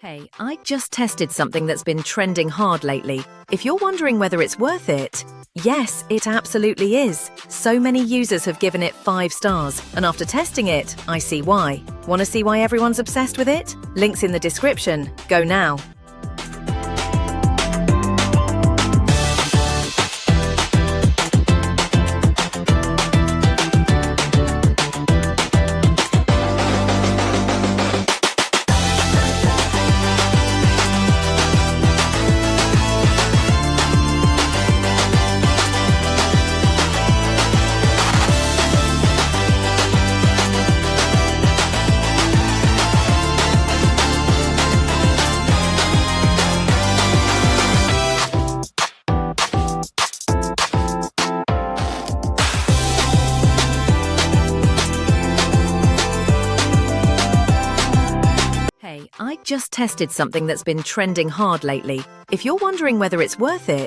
Hey, I just tested something that's been trending hard lately. If you're wondering whether it's worth it, yes, it absolutely is. So many users have given it 5 stars, and after testing it, I see why. Want to see why everyone's obsessed with it? Links in the description. Go now. Hey, I just tested something that's been trending hard lately. If you're wondering whether it's worth it,